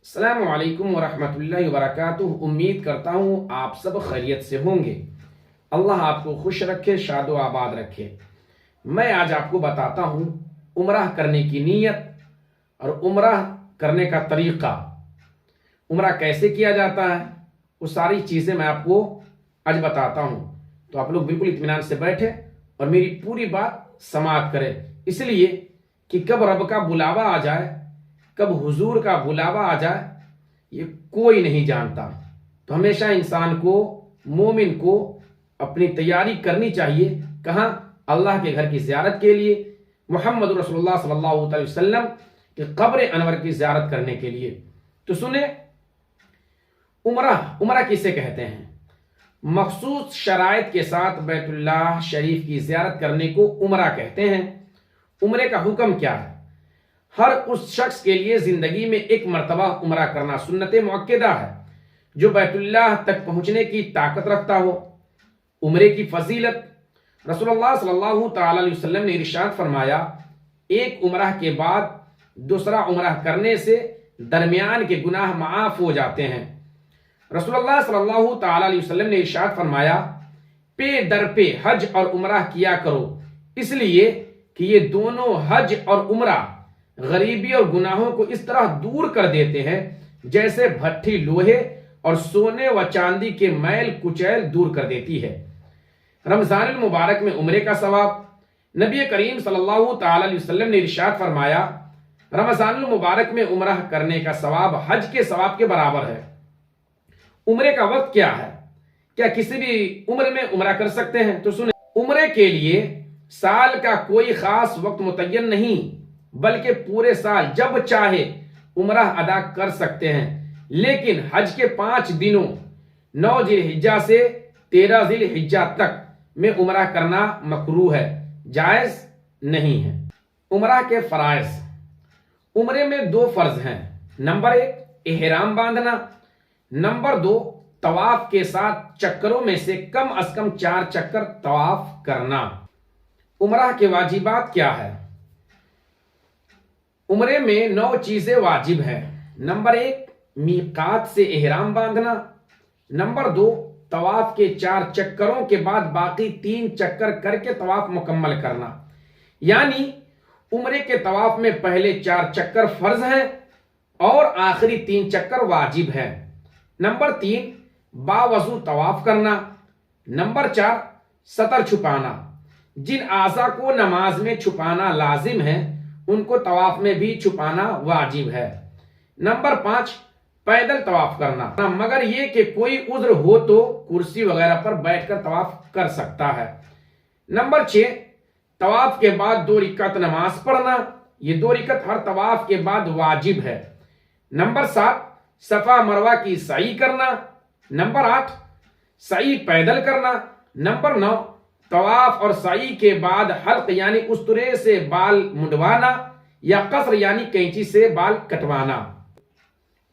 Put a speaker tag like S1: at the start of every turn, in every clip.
S1: अस्सलामु अलैकुम वरहमतुल्लाहि वबरकातुहू। उम्मीद करता हूँ आप सब खैरियत से होंगे। अल्लाह आपको खुश रखे, शादो आबाद रखे। मैं आज आपको बताता हूँ उम्रह करने की नीयत और उम्रह करने का तरीक़ा, उम्रह कैसे किया जाता है, वो सारी चीज़ें मैं आपको आज बताता हूँ। तो आप लोग बिल्कुल इत्मीनान से बैठे और मेरी पूरी बात समाअत करें, इसलिए कि कब रब का बुलावा आ जाए, कब हुजूर का बुलावा आ जाए, ये कोई नहीं जानता। तो हमेशा इंसान को, मोमिन को अपनी तैयारी करनी चाहिए। कहाँ? अल्लाह के घर की ज़ियारत के लिए, मुहम्मद रसूलुल्लाह सल्लल्लाहु अलैहि वसल्लम के कब्र अनवर की ज़ियारत करने के लिए। तो सुने, उम्रह किसे कहते हैं? मखसूस शराइत के साथ बैतुल्लाह शरीफ की ज़ियारत करने को उम्रह कहते हैं। उम्रे का हुक्म क्या है? हर उस शख्स के लिए जिंदगी में एक मर्तबा उम्रा करना सुन्नत मुअक्कदा है जो बैतुल्लाह तक पहुंचने की ताकत रखता हो। उम्रे की फजीलत, रसूलुल्लाह सल्लल्लाहु तआला अलैहि वसल्लम ने इरशाद फरमाया, एक उम्रा के बाद दूसरा उम्रा करने से दरमियान के गुनाह माफ हो जाते हैं। रसूलुल्लाह सल्लल्लाहु तआला अलैहि वसल्लम ने इरशाद फरमाया, पे दर पे हज और उम्रा किया करो, इसलिए कि ये दोनों हज और उम्रा गरीबी और गुनाहों को इस तरह दूर कर देते हैं जैसे भट्ठी लोहे और सोने व चांदी के मैल कुचैल दूर कर देती है। रमजान मुबारक में उम्रे का सवाब, नबी करीम सल्लल्लाहु तआला अलैहि वसल्लम ने इरशाद फरमाया, रमजान मुबारक में उम्रह करने का सवाब हज के सवाब के बराबर है। उम्रे का वक्त क्या है? क्या किसी भी उम्र में उम्रा कर सकते हैं? तो सुने, उम्रे के लिए साल का कोई खास वक्त मुतय्यन नहीं, बल्कि पूरे साल जब चाहे उम्रह अदा कर सकते हैं। लेकिन हज के 5 दिनों 9 जिलहिज्जा से 13 जिलहिज्जा तक में उम्रह करना मकरूह है, जायज नहीं है। उम्रह के फराइज, उम्रे में 2 फर्ज हैं। नंबर 1 इहराम बांधना, नंबर 2 तवाफ के साथ चक्करों में से कम अज कम 4 चक्कर तवाफ करना। उम्रह के वाजिबात क्या है? उम्रे में 9 चीजें वाजिब हैं। नंबर 1 मीकात से इहराम बांधना, नंबर 2 तवाफ के 4 चक्करों के बाद बाकी 3 चक्कर करके तवाफ मुकम्मल करना, यानी उम्रे के तवाफ में पहले 4 चक्कर फर्ज हैं और आखिरी 3 चक्कर वाजिब हैं। नंबर 3 बावजू तवाफ करना। नंबर 4 सतर छुपाना, जिन आज़ा को नमाज में छुपाना लाजिम है उनको तवाफ में भी छुपाना वाजिब है। नंबर 5 पैदल तवाफ करना, मगर ये कि कोई उज्र हो तो कुर्सी वगैरह पर बैठकर तवाफ कर सकता है। नंबर 6 तवाफ के बाद 2 रिकअत नमाज पढ़ना, ये 2 रिकअत हर तवाफ के बाद वाजिब है। नंबर 7 सफा मरवा की सई करना। नंबर 8 सई पैदल करना। नंबर 9 तवाफ और सई के बाद हल्क यानी उस्तरे से बाल मुंडवाना या कसर यानी कैंची से बाल कटवाना।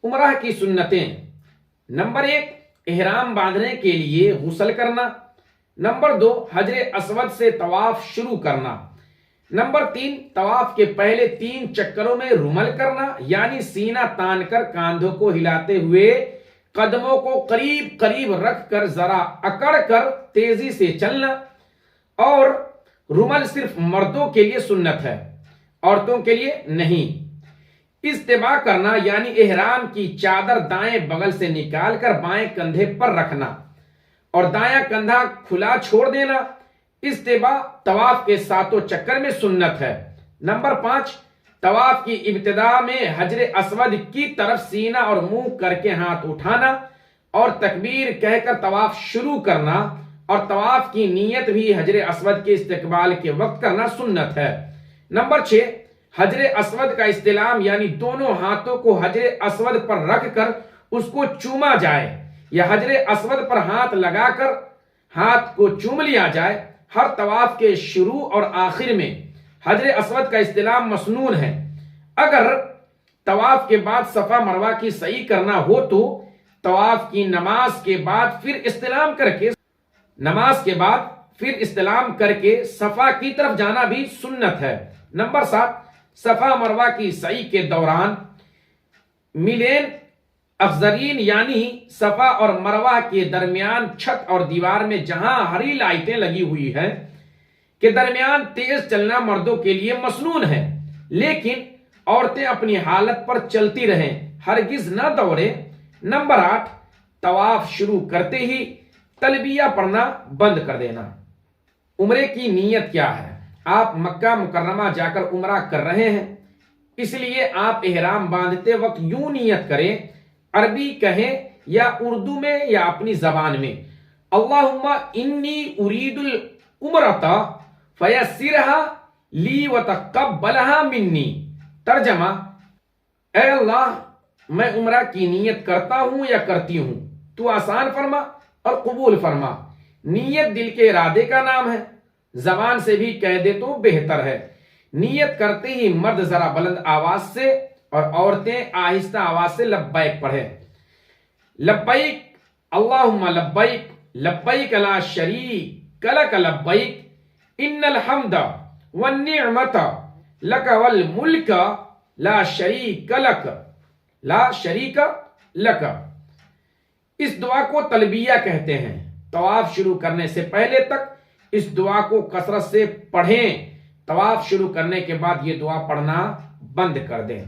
S1: उम्रह की सुन्नतें, नंबर 1 इहराम बांधने के लिए गुस्ल करना। नंबर 2 हजरे अस्वद से तवाफ शुरू करना। नंबर 3 तवाफ के पहले 3 चक्करों में रुमल करना, यानी सीना तान कर कांधों को हिलाते हुए कदमों को करीब करीब रख कर जरा अकड़ कर तेजी से चलना। और रुमल सिर्फ मर्दों के लिए सुन्नत है, औरतों के लिए नहीं। इस्तिबा करना, यानी इहराम की चादर दाएं बगल से निकालकर बाएं कंधे पर रखना और दायां कंधा खुला छोड़ देना। इस्तिबा तवाफ के 7 चक्कर में सुन्नत है। नंबर 5 तवाफ की इब्तिदा में हजरे अस्वद की तरफ सीना और मुंह करके हाथ उठाना और तकबीर कहकर तवाफ शुरू करना और तवाफ की नीयत भी हजरे अस्वद के इस्तिकबाल के वक्त करना सुन्नत है। नंबर 6 हजरे अस्वद का इस्तिलाम, यानी दोनों हाथों को हजरे अस्वद पर रखकर उसको चूमा जाए या हजरे अस्वद पर हाथ लगाकर हाथ को चूम लिया जाए। हर तवाफ के शुरू और आखिर में हजरे अस्वद का इस्तिलाम मसनून है। अगर तवाफ के बाद सफा मरवा की सई करना हो तो तवाफ की नमाज के बाद फिर इस्तिलाम करके सफा की तरफ जाना भी सुन्नत है। नंबर 7 सफा मरवा की सई के दौरान मिलेन افزرین یعنی صفا اور مروہ کے درمیان چھت اور دیوار میں جہاں ہری لائٹیں لگی ہوئی ہیں کے درمیان تیز چلنا مردوں کے لیے مسنون ہے، لیکن عورتیں اپنی حالت پر چلتی رہیں، ہرگز نہ دوڑیں۔ نمبر 8، طواف شروع کرتے ہی تلبیہ پڑھنا بند کر دینا۔ عمرے کی نیت کیا ہے؟ آپ مکہ مکرمہ جا کر عمرہ کر رہے ہیں، اس لیے آپ احرام باندھتے وقت یوں نیت کریں، عربی کہیں یا اردو میں یا اپنی زبان میں، اللہم انی ارید العمرۃ فیسرھا لی وتقبلھا منی۔ ترجمہ، اے اللہ میں عمرہ کی نیت کرتا ہوں یا کرتی ہوں، تو آسان فرما اور قبول فرما۔ نیت دل کے ارادے کا نام ہے، زبان سے بھی کہہ دے تو بہتر ہے۔ نیت کرتے ہی مرد ذرا بلند آواز سے اور عورتیں آہستہ آواز سے لبیک پڑھیں۔ لبیک اللہم لبیک لبیک لا شریک لک لبیک ان الحمد والنعمت لک والملک لا شریک لک۔ اس دعا کو تلبیہ کہتے ہیں۔ طواف شروع کرنے سے پہلے تک اس دعا کو کثرت سے پڑھیں، طواف شروع کرنے کے بعد یہ دعا پڑھنا بند کر دیں۔